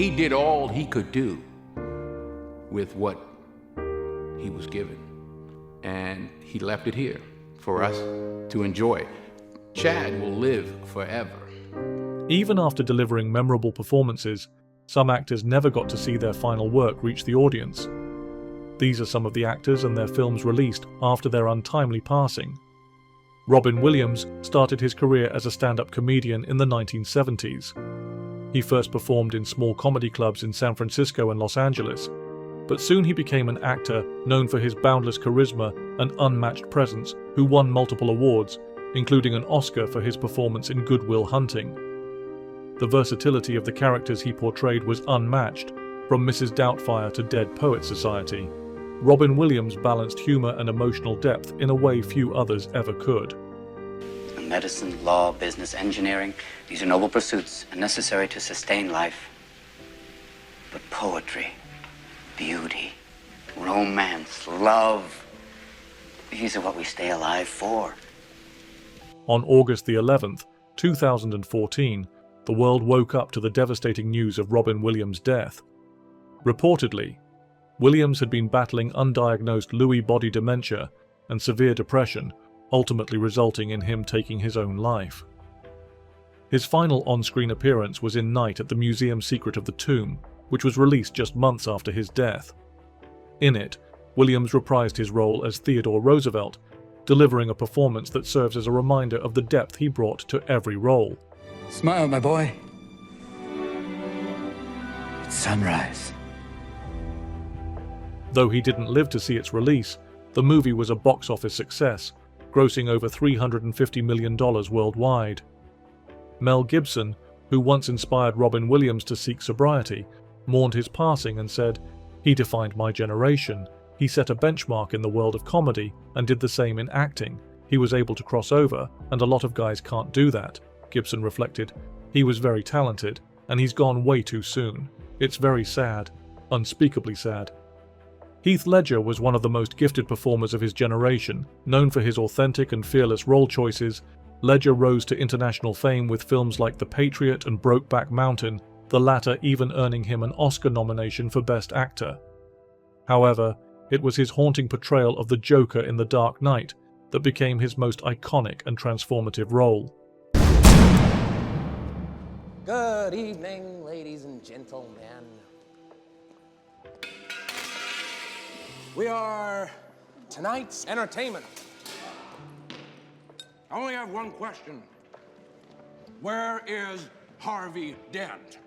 he did all he could do with what he was given. And he left it here for us to enjoy. Chad will live forever. Even after delivering memorable performances, some actors never got to see their final work reach the audience. These are some of the actors and their films released after their untimely passing. Robin Williams started his career as a stand-up comedian in the 1970s. He first performed in small comedy clubs in San Francisco and Los Angeles, but soon he became an actor known for his boundless charisma and unmatched presence, who won multiple awards, including an Oscar for his performance in Good Will Hunting. The versatility of the characters he portrayed was unmatched, from Mrs. Doubtfire to Dead Poets Society. Robin Williams balanced humor and emotional depth in a way few others ever could. Medicine, law, business, engineering, these are noble pursuits and necessary to sustain life. But poetry, beauty, romance, love, these are what we stay alive for. On August the 11th, 2014, the world woke up to the devastating news of Robin Williams' death. Reportedly, Williams had been battling undiagnosed Lewy body dementia and severe depression, ultimately resulting in him taking his own life. His final on-screen appearance was in Night at the Museum Secret of the Tomb, which was released just months after his death. In it, Williams reprised his role as Theodore Roosevelt, delivering a performance that serves as a reminder of the depth he brought to every role. Smile, my boy. It's sunrise. Though he didn't live to see its release, the movie was a box office success, grossing over $350 million worldwide. Mel Gibson, who once inspired Robin Williams to seek sobriety, mourned his passing and said, "He defined my generation. He set a benchmark in the world of comedy and did the same in acting. He was able to cross over, and a lot of guys can't do that." Gibson reflected, "He was very talented, and he's gone way too soon. It's very sad, unspeakably sad." Heath Ledger was one of the most gifted performers of his generation. Known for his authentic and fearless role choices, Ledger rose to international fame with films like The Patriot and Brokeback Mountain, the latter even earning him an Oscar nomination for Best Actor. However, it was his haunting portrayal of the Joker in The Dark Knight that became his most iconic and transformative role. Good evening, ladies and gentlemen. We are tonight's entertainment. I only have one question. Where is Harvey Dent?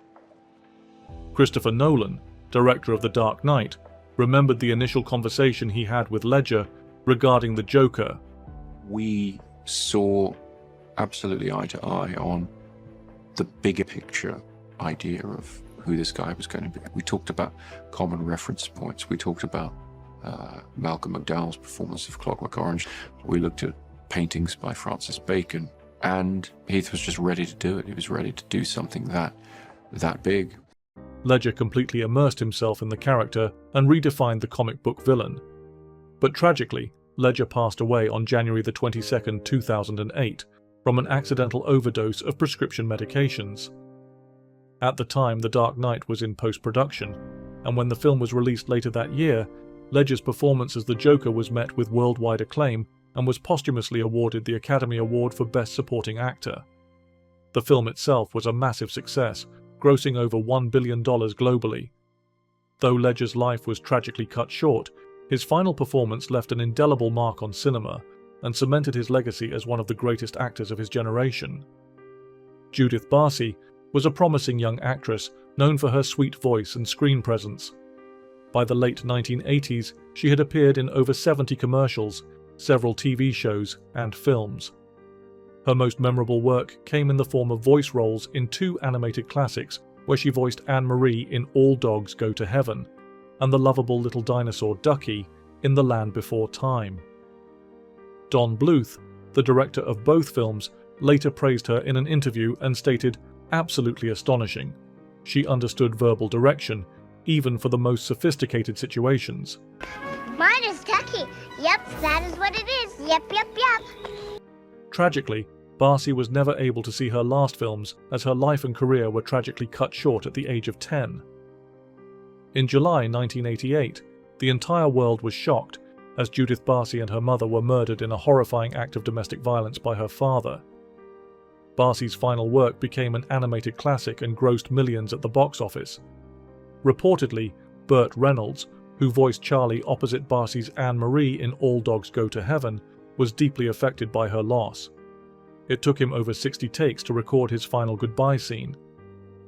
Christopher Nolan, director of The Dark Knight, remembered the initial conversation he had with Ledger regarding the Joker. We saw absolutely eye to eye on the bigger picture idea of who this guy was going to be. We talked about common reference points. We talked about Malcolm McDowell's performance of Clockwork Orange. We looked at paintings by Francis Bacon, and Heath was just ready to do it. He was ready to do something that big. Ledger completely immersed himself in the character and redefined the comic book villain. But tragically, Ledger passed away on January the 22nd, 2008, from an accidental overdose of prescription medications. At the time, The Dark Knight was in post-production, and when the film was released later that year, Ledger's performance as the Joker was met with worldwide acclaim and was posthumously awarded the Academy Award for Best Supporting Actor. The film itself was a massive success, grossing over $1 billion globally. Though Ledger's life was tragically cut short, his final performance left an indelible mark on cinema and cemented his legacy as one of the greatest actors of his generation. Judith Barcy was a promising young actress known for her sweet voice and screen presence. By the late 1980s, she had appeared in over 70 commercials, several TV shows, and films. Her most memorable work came in the form of voice roles in two animated classics, where she voiced Anne-Marie in All Dogs Go to Heaven, and the lovable little dinosaur Ducky in The Land Before Time. Don Bluth, the director of both films, later praised her in an interview and stated, "Absolutely astonishing. She understood verbal direction, even for the most sophisticated situations." Mine is Ducky. Yep, that is what it is. Yep. Tragically, Barcy was never able to see her last films as her life and career were tragically cut short at the age of 10. In July 1988, the entire world was shocked as Judith Barcy and her mother were murdered in a horrifying act of domestic violence by her father. Barcy's final work became an animated classic and grossed millions at the box office. Reportedly, Burt Reynolds, who voiced Charlie opposite Barcy's Anne-Marie in All Dogs Go to Heaven, was deeply affected by her loss. It took him over 60 takes to record his final goodbye scene.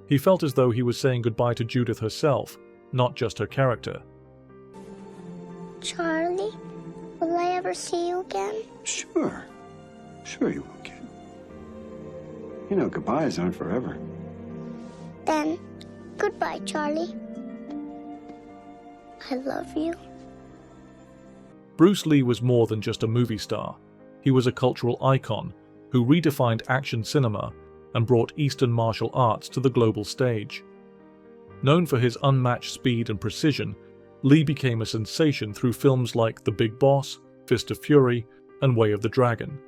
He felt as though he was saying goodbye to Judith herself, not just her character. Charlie, will I ever see you again? Sure. Sure you will, kid. You know, goodbyes aren't forever. Then, goodbye, Charlie. I love you. Bruce Lee was more than just a movie star. He was a cultural icon who redefined action cinema and brought Eastern martial arts to the global stage. Known for his unmatched speed and precision, Lee became a sensation through films like The Big Boss, Fist of Fury, and Way of the Dragon.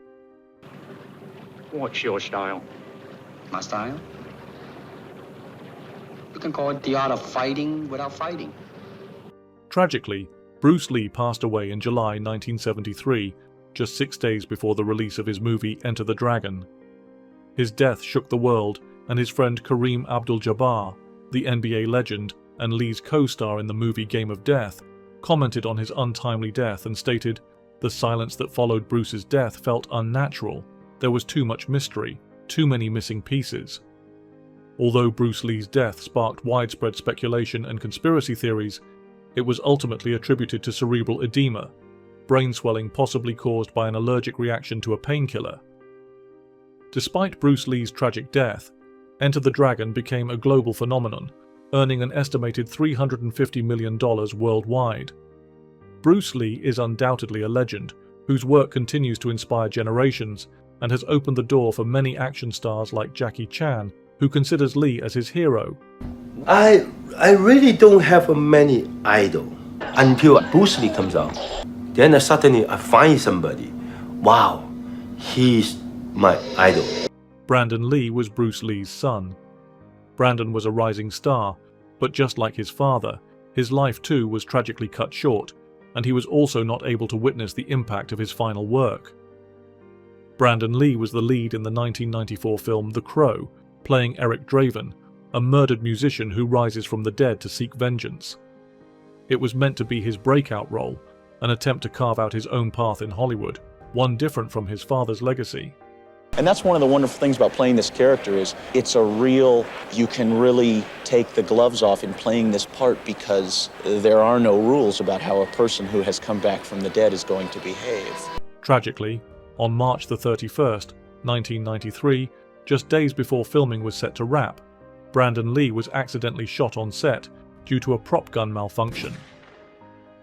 What's your style? My style? You can call it the art of fighting without fighting. Tragically, Bruce Lee passed away in July 1973, just 6 days before the release of his movie Enter the Dragon. His death shook the world, and his friend Kareem Abdul-Jabbar, the NBA legend and Lee's co-star in the movie Game of Death, commented on his untimely death and stated, "The silence that followed Bruce's death felt unnatural. There was too much mystery, too many missing pieces." Although Bruce Lee's death sparked widespread speculation and conspiracy theories, it was ultimately attributed to cerebral edema, brain swelling possibly caused by an allergic reaction to a painkiller. Despite Bruce Lee's tragic death, Enter the Dragon became a global phenomenon, earning an estimated $350 million worldwide. Bruce Lee is undoubtedly a legend, whose work continues to inspire generations and has opened the door for many action stars like Jackie Chan, who considers Lee as his hero. I really don't have many idols until Bruce Lee comes out. Then suddenly I find somebody. Wow, he's my idol. Brandon Lee was Bruce Lee's son. Brandon was a rising star, but just like his father, his life too was tragically cut short, and he was also not able to witness the impact of his final work. Brandon Lee was the lead in the 1994 film The Crow, playing Eric Draven, a murdered musician who rises from the dead to seek vengeance. It was meant to be his breakout role, an attempt to carve out his own path in Hollywood, one different from his father's legacy. And that's one of the wonderful things about playing this character is it's a real, you can really take the gloves off in playing this part because there are no rules about how a person who has come back from the dead is going to behave. Tragically, on March the 31st, 1993, just days before filming was set to wrap, Brandon Lee was accidentally shot on set due to a prop gun malfunction.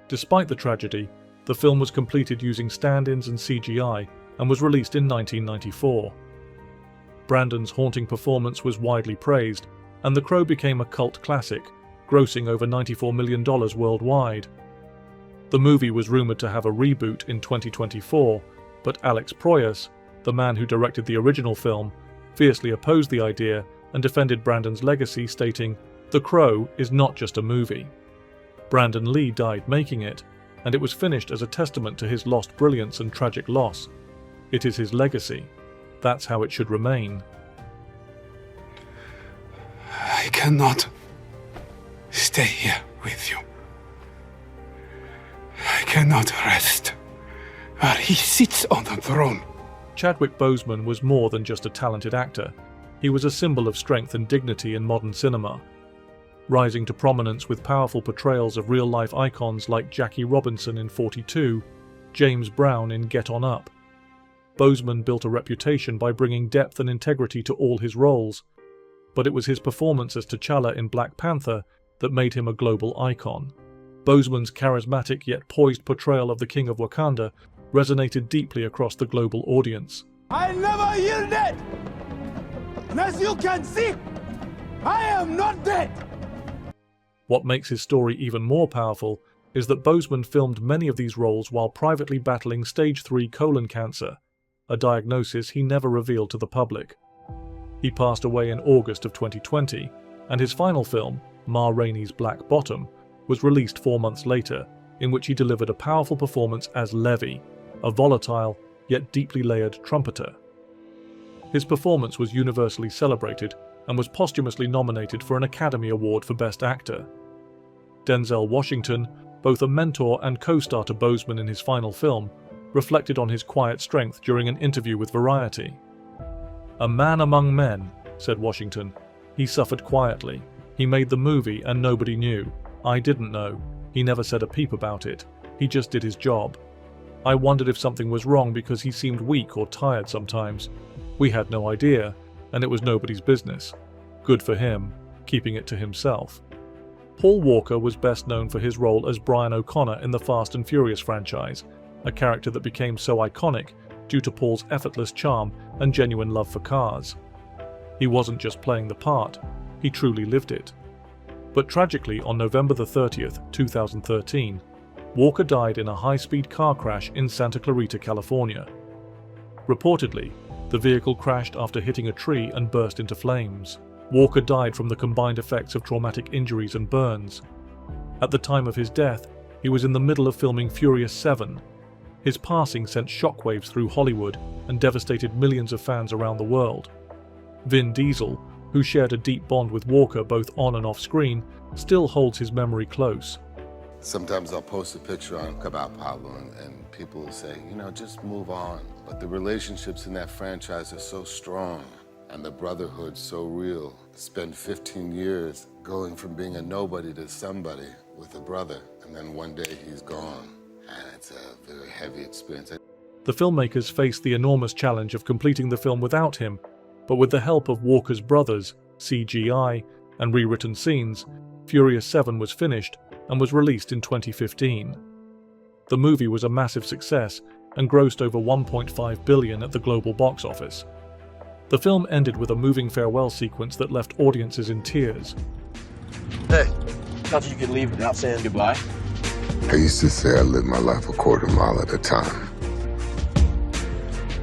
Despite the tragedy, the film was completed using stand-ins and CGI and was released in 1994. Brandon's haunting performance was widely praised, and The Crow became a cult classic, grossing over $94 million worldwide. The movie was rumored to have a reboot in 2024, but Alex Proyas, the man who directed the original film, fiercely opposed the idea and defended Brandon's legacy, stating, "The Crow is not just a movie." Brandon Lee died making it, and it was finished as a testament to his lost brilliance and tragic loss. It is his legacy. That's how it should remain. I cannot stay here with you. I cannot rest where he sits on the throne. Chadwick Boseman was more than just a talented actor. He was a symbol of strength and dignity in modern cinema, rising to prominence with powerful portrayals of real-life icons like Jackie Robinson in 42, James Brown in Get On Up. Boseman built a reputation by bringing depth and integrity to all his roles, but it was his performance as T'Challa in Black Panther that made him a global icon. Boseman's charismatic yet poised portrayal of the King of Wakanda resonated deeply across the global audience. I never yielded! And as you can see, I am not dead! What makes his story even more powerful is that Boseman filmed many of these roles while privately battling stage 3 colon cancer. a diagnosis he never revealed to the public. He passed away in August of 2020, and his final film, Ma Rainey's Black Bottom, was released 4 months later, in which he delivered a powerful performance as Levy, a volatile yet deeply layered trumpeter. His performance was universally celebrated and was posthumously nominated for an Academy Award for Best Actor. Denzel Washington, both a mentor and co-star to Boseman in his final film, reflected on his quiet strength during an interview with Variety. "A man among men," said Washington. "He suffered quietly. He made the movie and nobody knew. I didn't know. He never said a peep about it. He just did his job. I wondered if something was wrong because he seemed weak or tired sometimes. We had no idea, and it was nobody's business. Good for him, keeping it to himself." Paul Walker was best known for his role as Brian O'Connor in the Fast and Furious franchise, a character that became so iconic due to Paul's effortless charm and genuine love for cars. He wasn't just playing the part, he truly lived it. But tragically, on November the 30th, 2013, Walker died in a high-speed car crash in Santa Clarita, California. Reportedly, the vehicle crashed after hitting a tree and burst into flames. Walker died from the combined effects of traumatic injuries and burns. At the time of his death, he was in the middle of filming Furious 7. His passing sent shockwaves through Hollywood and devastated millions of fans around the world. Vin Diesel, who shared a deep bond with Walker both on and off screen, still holds his memory close. Sometimes I'll post a picture about Pablo and people will say, you know, just move on. But the relationships in that franchise are so strong and the brotherhood so real. Spend 15 years going from being a nobody to somebody with a brother, and then one day he's gone. And it's a very heavy experience. The filmmakers faced the enormous challenge of completing the film without him, but with the help of Walker's brothers, CGI, and rewritten scenes, Furious 7 was finished and was released in 2015. The movie was a massive success and grossed over $1.5 billion at the global box office. The film ended with a moving farewell sequence that left audiences in tears. Hey, thought you could leave without saying goodbye. I used to say I lived my life a quarter mile at a time.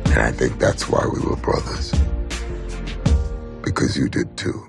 And I think that's why we were brothers. Because you did too.